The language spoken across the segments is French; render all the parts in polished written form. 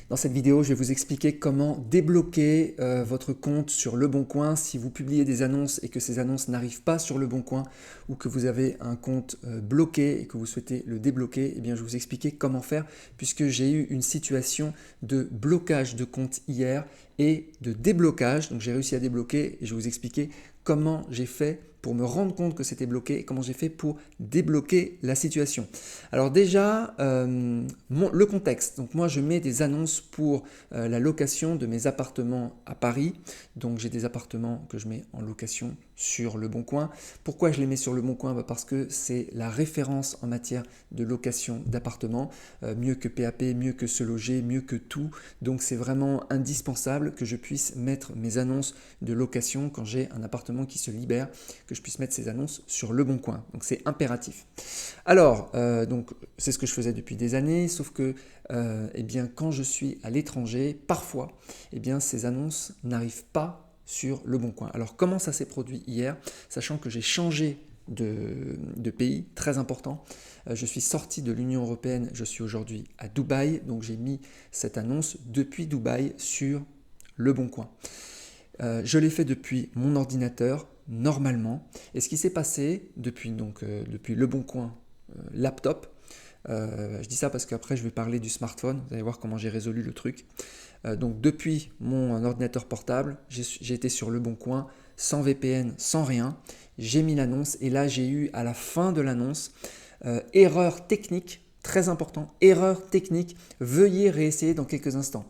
Dans cette vidéo, je vais vous expliquer comment débloquer votre compte sur Le Bon Coin si vous publiez des annonces et que ces annonces n'arrivent pas sur Le Bon Coin ou que vous avez un compte bloqué et que vous souhaitez le débloquer. Eh bien, je vais vous expliquer comment faire puisque j'ai eu une situation de blocage de compte hier et de déblocage. Donc, j'ai réussi à débloquer et je vais vous expliquer comment j'ai fait pour me rendre compte que c'était bloqué et comment j'ai fait pour débloquer la situation. Alors déjà, le contexte. Donc moi, je mets des annonces pour la location de mes appartements à Paris. Donc j'ai des appartements que je mets en location sur Le Bon Coin. Pourquoi je les mets sur Le Bon Coin? Parce que c'est la référence en matière de location d'appartements. Mieux que PAP, mieux que Se Loger, mieux que tout. Donc c'est vraiment indispensable que je puisse mettre mes annonces de location quand j'ai un appartement qui se libère, que je puisse mettre ces annonces sur Le Bon Coin. Donc c'est impératif. Alors, donc c'est ce que je faisais depuis des années, sauf que eh bien, quand je suis à l'étranger, parfois, eh bien, ces annonces n'arrivent pas sur Le Bon Coin. Alors comment ça s'est produit hier? Sachant que j'ai changé de pays, très important. Je suis sorti de l'Union européenne, je suis aujourd'hui à Dubaï, donc j'ai mis cette annonce depuis Dubaï sur Le Bon Coin. Je l'ai fait depuis mon ordinateur, normalement. Et ce qui s'est passé depuis Le Bon Coin laptop, je dis ça parce qu'après je vais parler du smartphone, vous allez voir comment j'ai résolu le truc. Donc depuis mon ordinateur portable, j'ai été sur Le Bon Coin, sans VPN, sans rien. J'ai mis l'annonce et là j'ai eu à la fin de l'annonce, erreur technique, très important, erreur technique, veuillez réessayer dans quelques instants.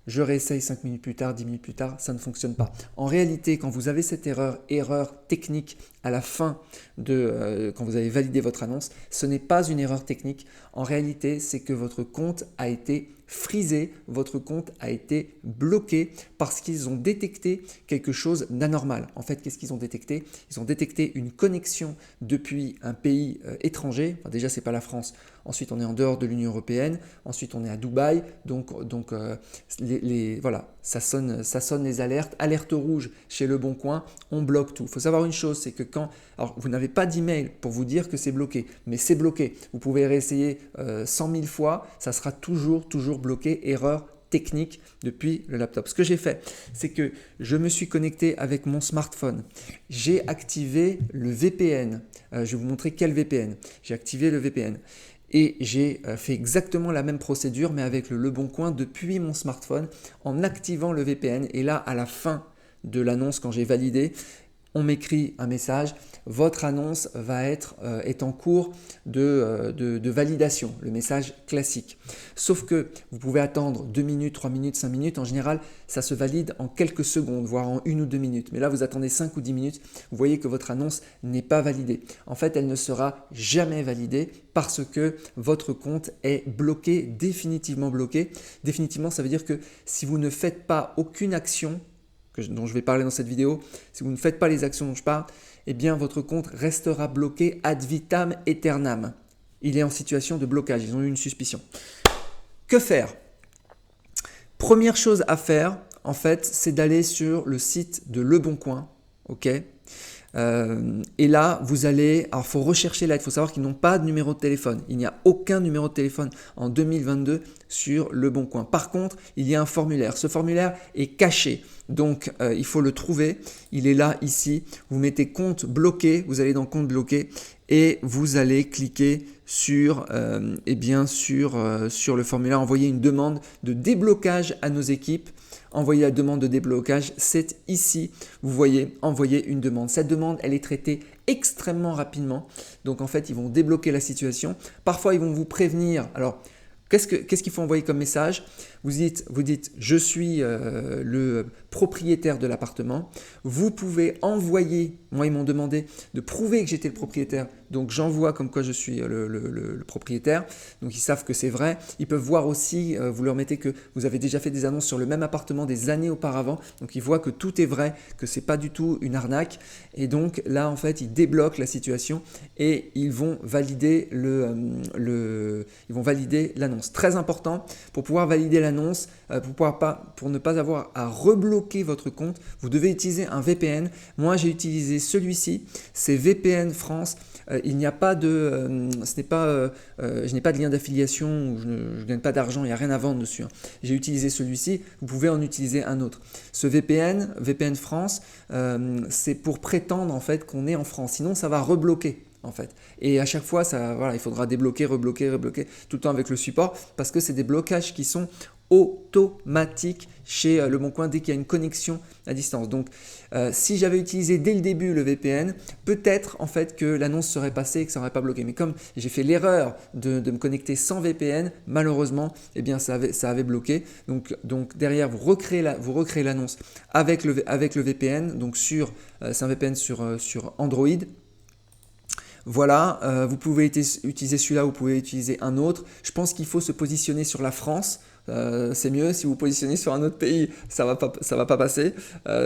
Je réessaye 5 minutes plus tard, 10 minutes plus tard, ça ne fonctionne pas. En réalité, quand vous avez cette erreur technique à la fin quand vous avez validé votre annonce, ce n'est pas une erreur technique. En réalité, c'est que votre compte a été frisé, votre compte a été bloqué parce qu'ils ont détecté quelque chose d'anormal. En fait, qu'est-ce qu'ils ont détecté? Ils ont détecté une connexion depuis un pays étranger. Enfin, déjà, ce n'est pas la France. Ensuite, on est en dehors de l'Union européenne. Ensuite, on est à Dubaï. Donc voilà, ça sonne les alertes. Alerte rouge chez Le Bon Coin, on bloque tout. Il faut savoir une chose, c'est que alors vous n'avez pas d'email pour vous dire que c'est bloqué, mais c'est bloqué. Vous pouvez réessayer 100 000 fois, ça sera toujours bloqué, erreur technique depuis le laptop. Ce que j'ai fait, c'est que je me suis connecté avec mon smartphone. J'ai activé le VPN. Je vais vous montrer quel VPN. J'ai activé le VPN. Et j'ai fait exactement la même procédure, mais avec le Bon Coin depuis mon smartphone, en activant le VPN. Et là, à la fin de l'annonce, quand j'ai validé, on m'écrit un message, votre annonce est en cours de validation, le message classique. Sauf que vous pouvez attendre 2 minutes, 3 minutes, 5 minutes. En général, ça se valide en quelques secondes, voire en 1 ou 2 minutes. Mais là, vous attendez 5 ou 10 minutes, vous voyez que votre annonce n'est pas validée. En fait, elle ne sera jamais validée parce que votre compte est bloqué, définitivement bloqué. Définitivement, ça veut dire que si vous ne faites pas aucune action, dont je vais parler dans cette vidéo, si vous ne faites pas les actions dont je parle, eh bien votre compte restera bloqué ad vitam aeternam. Il est en situation de blocage, ils ont eu une suspicion. Que faire? Première chose à faire, en fait, c'est d'aller sur le site de Le Bon Coin, ok? Et là, vous allez, alors il faut rechercher là, il faut savoir qu'ils n'ont pas de numéro de téléphone. Il n'y a aucun numéro de téléphone en 2022 sur Le Bon Coin. Par contre, il y a un formulaire. Ce formulaire est caché, donc il faut le trouver. Il est là, ici. Vous mettez compte bloqué, vous allez dans compte bloqué et vous allez cliquer sur le formulaire, envoyer une demande de déblocage à nos équipes. Envoyer la demande de déblocage, c'est ici, vous voyez, envoyer une demande. Cette demande, elle est traitée extrêmement rapidement. Donc en fait, ils vont débloquer la situation. Parfois, ils vont vous prévenir. Alors, qu'est-ce qu'il faut envoyer comme message? Vous dites, je suis le propriétaire de l'appartement. Vous pouvez envoyer, moi ils m'ont demandé de prouver que j'étais le propriétaire, donc j'envoie comme quoi je suis le propriétaire. Donc ils savent que c'est vrai. Ils peuvent voir aussi, vous leur mettez que vous avez déjà fait des annonces sur le même appartement des années auparavant. Donc ils voient que tout est vrai, que ce n'est pas du tout une arnaque. Et donc là en fait ils débloquent la situation et ils vont valider l'annonce. Très important, pour pouvoir valider l'annonce, pour ne pas avoir à rebloquer votre compte, vous devez utiliser un VPN. Moi, j'ai utilisé celui-ci, c'est VPN France. il n'y a pas de, je n'ai pas de lien d'affiliation, ou je ne gagne pas d'argent, il n'y a rien à vendre dessus, hein. J'ai utilisé celui-ci, vous pouvez en utiliser un autre. Ce VPN, VPN France, c'est pour prétendre en fait qu'on est en France, sinon ça va rebloquer. En fait. Et à chaque fois, voilà, il faudra débloquer, rebloquer, tout le temps avec le support, parce que c'est des blocages qui sont automatiques chez Le Bon Coin dès qu'il y a une connexion à distance. Donc, si j'avais utilisé dès le début le VPN, peut-être en fait que l'annonce serait passée et que ça n'aurait pas bloqué. Mais comme j'ai fait l'erreur de me connecter sans VPN, malheureusement, eh bien, ça avait bloqué. Donc derrière, vous recréez l'annonce avec le VPN. Donc c'est un VPN sur Android. Voilà, vous pouvez utiliser celui-là, vous pouvez utiliser un autre. Je pense qu'il faut se positionner sur la France. C'est mieux. Si vous vous positionnez sur un autre pays, ça va pas passer.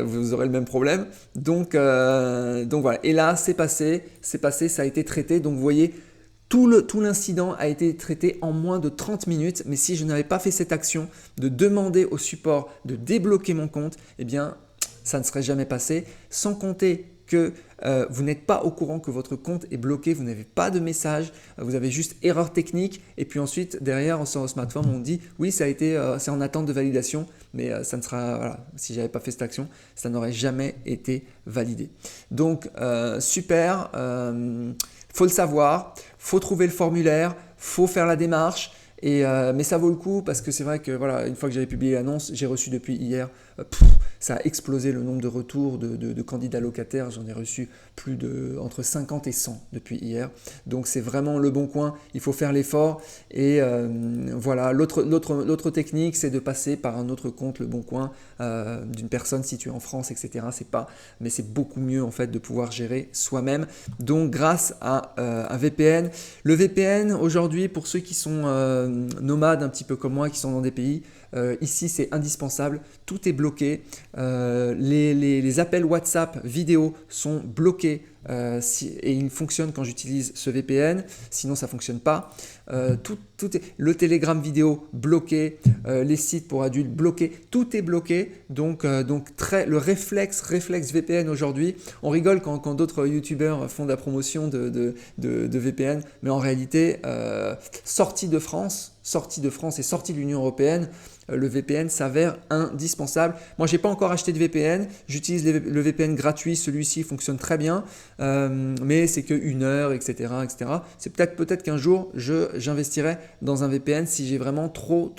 Vous aurez le même problème. Donc voilà. Et là, c'est passé, ça a été traité. Donc vous voyez, tout l'incident a été traité en moins de 30 minutes. Mais si je n'avais pas fait cette action de demander au support de débloquer mon compte, eh bien, ça ne serait jamais passé. Sans compter que vous n'êtes pas au courant que votre compte est bloqué, vous n'avez pas de message, vous avez juste erreur technique et puis ensuite derrière sur le smartphone on dit oui c'est en attente de validation, mais ça ne sera, voilà, si j'avais pas fait cette action, ça n'aurait jamais été validé. Donc super, faut le savoir, faut trouver le formulaire, faut faire la démarche. Mais ça vaut le coup parce que c'est vrai que voilà, une fois que j'avais publié l'annonce, j'ai reçu depuis hier, ça a explosé le nombre de retours de candidats locataires. J'en ai reçu entre 50 et 100 depuis hier. Donc c'est vraiment Le Bon Coin, il faut faire l'effort. Et voilà, l'autre technique, c'est de passer par un autre compte Le Bon Coin d'une personne située en France, etc. Mais c'est beaucoup mieux en fait de pouvoir gérer soi-même. Donc grâce à un VPN. Le VPN aujourd'hui, pour ceux qui sont nomades un petit peu comme moi, qui sont dans des pays, ici c'est indispensable, tout est bloqué, les appels WhatsApp vidéo sont bloqués et ils fonctionnent quand j'utilise ce VPN, sinon ça ne fonctionne pas. Le Telegram vidéo bloqué, les sites pour adultes bloqués, tout est bloqué. Donc le réflexe VPN aujourd'hui, on rigole quand d'autres youtubeurs font de la promotion de VPN, mais en réalité, sortie de France et sortie de l'Union européenne, le VPN s'avère indispensable. Moi, je n'ai pas encore acheté de VPN. J'utilise le VPN gratuit. Celui-ci fonctionne très bien, mais c'est que 1 heure, etc. C'est peut-être qu'un jour, j'investirai dans un VPN si j'ai vraiment trop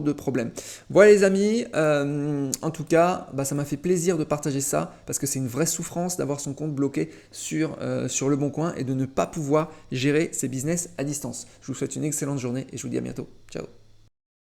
de problèmes. Voilà les amis. En tout cas, ça m'a fait plaisir de partager ça parce que c'est une vraie souffrance d'avoir son compte bloqué sur Le Bon Coin et de ne pas pouvoir gérer ses business à distance. Je vous souhaite une excellente journée et je vous dis à bientôt. Ciao.